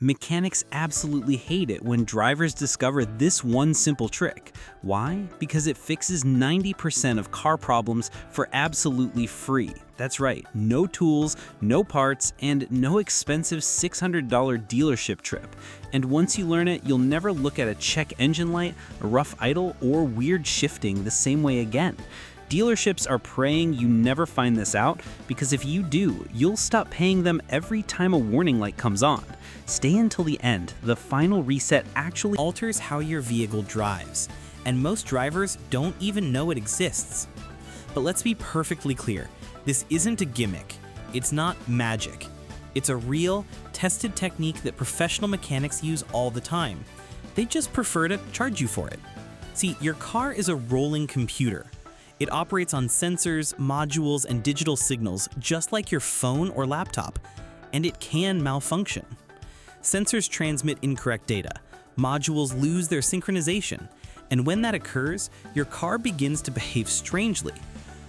Mechanics absolutely hate it when drivers discover this one simple trick. Why? Because it fixes 90% of car problems for absolutely free. That's right, no tools, no parts, and no expensive $600 dealership trip. And once you learn it, you'll never look at a check engine light, a rough idle, or weird shifting the same way again. Dealerships are praying you never find this out, because if you do, you'll stop paying them every time a warning light comes on. Stay until the end. The final reset actually alters how your vehicle drives, and most drivers don't even know it exists. But let's be perfectly clear, this isn't a gimmick. It's not magic. It's a real, tested technique that professional mechanics use all the time. They just prefer to charge you for it. See, your car is a rolling computer. It operates on sensors, modules, and digital signals just like your phone or laptop, and it can malfunction. Sensors transmit incorrect data, modules lose their synchronization, and when that occurs, your car begins to behave strangely.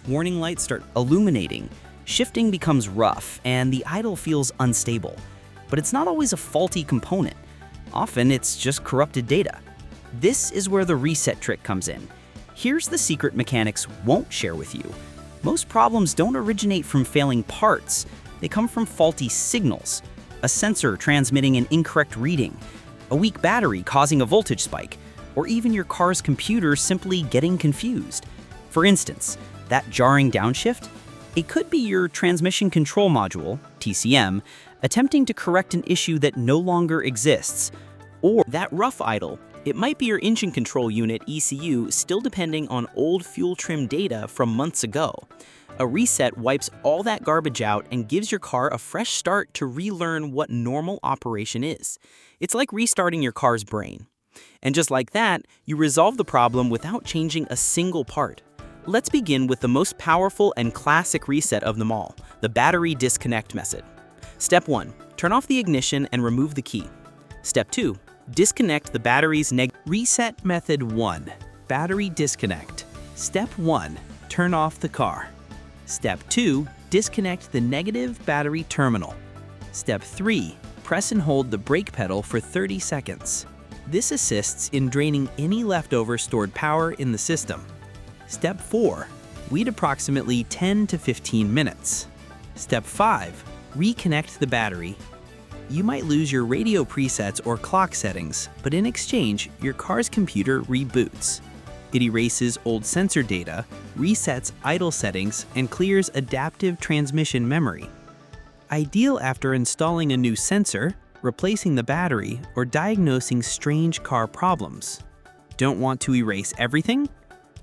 Warning lights start illuminating, shifting becomes rough, and the idle feels unstable. But it's not always a faulty component. Often it's just corrupted data. This is where the reset trick comes in. Here's the secret mechanics won't share with you. Most problems don't originate from failing parts. They come from faulty signals. A sensor transmitting an incorrect reading, a weak battery causing a voltage spike, or even your car's computer simply getting confused. For instance, that jarring downshift? It could be your transmission control module, TCM, attempting to correct an issue that no longer exists. Or that rough idle. It might be your engine control unit, ECU, still depending on old fuel trim data from months ago. A reset wipes all that garbage out and gives your car a fresh start to relearn what normal operation is. It's like restarting your car's brain. And just like that, you resolve the problem without changing a single part. Let's begin with the most powerful and classic reset of them all, the battery disconnect method. Step 1. Turn off the ignition and remove the key. Step 2. Disconnect the battery's Reset method 1. Battery disconnect. Step 1. Turn off the car. Step 2. Disconnect the negative battery terminal. Step 3. Press and hold the brake pedal for 30 seconds. This assists in draining any leftover stored power in the system. Step 4. Wait approximately 10 to 15 minutes. Step 5. Reconnect the battery. You might lose your radio presets or clock settings, but in exchange, your car's computer reboots. It erases old sensor data, resets idle settings, and clears adaptive transmission memory. Ideal after installing a new sensor, replacing the battery, or diagnosing strange car problems. Don't want to erase everything?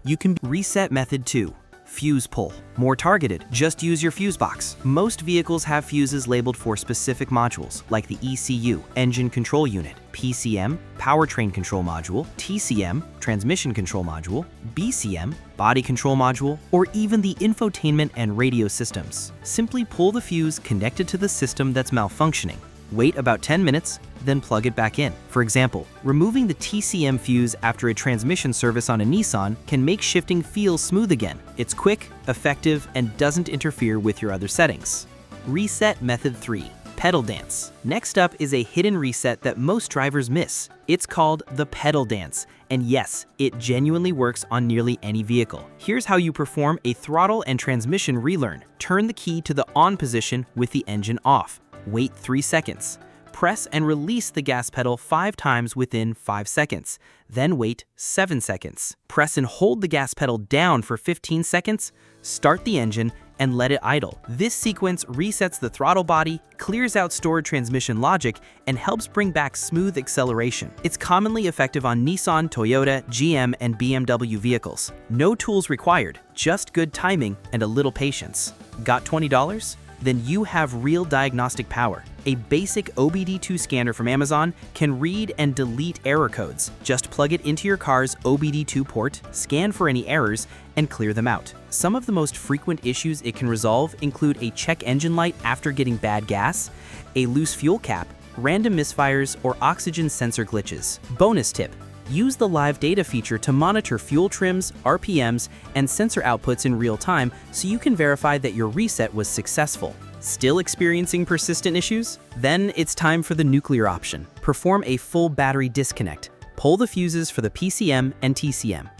You can reset method 2. Fuse pull. More targeted, just use your fuse box. Most vehicles have fuses labeled for specific modules, like the ECU, engine control unit, PCM, powertrain control module, TCM, transmission control module, BCM, body control module, or even the infotainment and radio systems. Simply pull the fuse connected to the system that's malfunctioning. Wait about 10 minutes, then plug it back in. For example, removing the TCM fuse after a transmission service on a Nissan can make shifting feel smooth again. It's quick, effective, and doesn't interfere with your other settings. Reset method 3. Pedal dance. Next up is a hidden reset that most drivers miss. It's called the pedal dance, and yes, it genuinely works on nearly any vehicle. Here's how you perform a throttle and transmission relearn. Turn the key to the on position with the engine off. Wait 3 seconds. Press and release the gas pedal 5 times within 5 seconds. Then wait 7 seconds. Press and hold the gas pedal down for 15 seconds. Start the engine and let it idle. This sequence resets the throttle body, clears out stored transmission logic, and helps bring back smooth acceleration. It's commonly effective on Nissan, Toyota, GM, and BMW vehicles. No tools required, just good timing and a little patience. Got $20? Then you have real diagnostic power. A basic OBD2 scanner from Amazon can read and delete error codes. Just plug it into your car's OBD2 port, scan for any errors, and clear them out. Some of the most frequent issues it can resolve include a check engine light after getting bad gas, a loose fuel cap, random misfires, or oxygen sensor glitches. Bonus tip: use the live data feature to monitor fuel trims, RPMs, and sensor outputs in real time so you can verify that your reset was successful. Still experiencing persistent issues? Then it's time for the nuclear option. Perform a full battery disconnect. Pull the fuses for the PCM and TCM.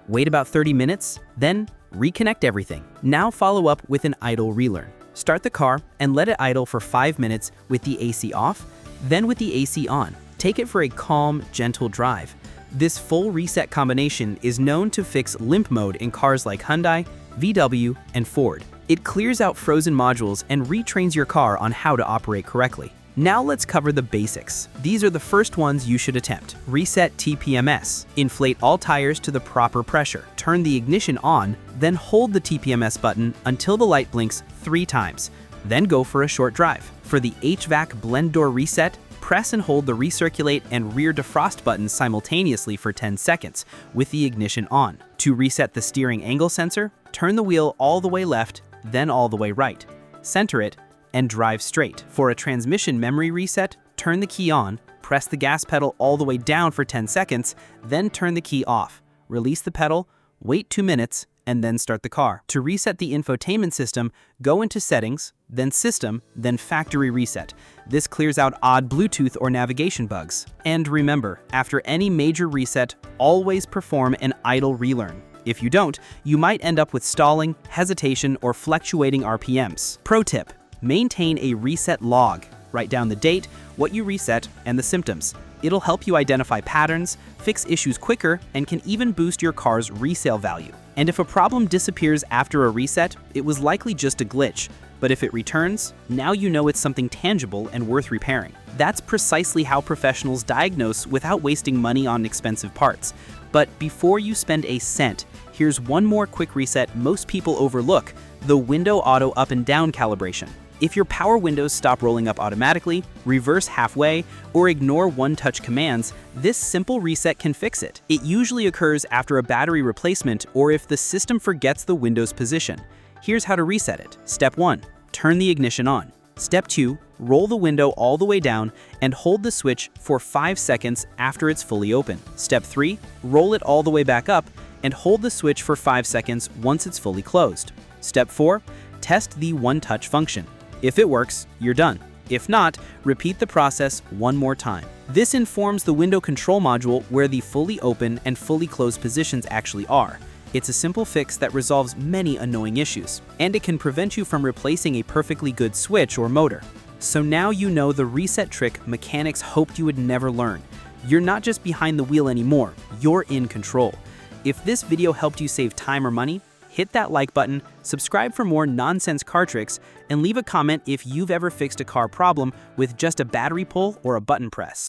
Wait about 30 minutes, then reconnect everything. Now follow up with an idle relearn. Start the car and let it idle for 5 minutes with the AC off, then with the AC on. Take it for a calm, gentle drive. This full reset combination is known to fix limp mode in cars like Hyundai, VW, and Ford. It clears out frozen modules and retrains your car on how to operate correctly. Now let's cover the basics. These are the first ones you should attempt. Reset TPMS. Inflate all tires to the proper pressure. Turn the ignition on, then hold the TPMS button until the light blinks 3 times. Then go for a short drive. For the HVAC blend door reset, press and hold the recirculate and rear defrost buttons simultaneously for 10 seconds with the ignition on. To reset the steering angle sensor, turn the wheel all the way left, then all the way right. Center it and drive straight. For a transmission memory reset, turn the key on, press the gas pedal all the way down for 10 seconds, then turn the key off. Release the pedal, wait 2 minutes, and then start the car. To reset the infotainment system, go into Settings, then System, then Factory Reset. This clears out odd Bluetooth or navigation bugs. And remember, after any major reset, always perform an idle relearn. If you don't, you might end up with stalling, hesitation, or fluctuating RPMs. Pro tip: maintain a reset log. Write down the date, what you reset, and the symptoms. It'll help you identify patterns, fix issues quicker, and can even boost your car's resale value. And if a problem disappears after a reset, it was likely just a glitch. But if it returns, now you know it's something tangible and worth repairing. That's precisely how professionals diagnose without wasting money on expensive parts. But before you spend a cent, here's one more quick reset most people overlook: the window auto up and down calibration. If your power windows stop rolling up automatically, reverse halfway, or ignore one-touch commands, this simple reset can fix it. It usually occurs after a battery replacement or if the system forgets the window's position. Here's how to reset it. Step 1. Turn the ignition on. Step 2. Roll the window all the way down and hold the switch for 5 seconds after it's fully open. Step 3. Roll it all the way back up and hold the switch for 5 seconds once it's fully closed. Step 4. Test the one-touch function. If it works, you're done. If not, repeat the process one more time. This informs the window control module where the fully open and fully closed positions actually are. It's a simple fix that resolves many annoying issues, and it can prevent you from replacing a perfectly good switch or motor. So now you know the reset trick mechanics hoped you would never learn. You're not just behind the wheel anymore, you're in control. If this video helped you save time or money, hit that like button, subscribe for more nonsense car tricks, and leave a comment if you've ever fixed a car problem with just a battery pull or a button press.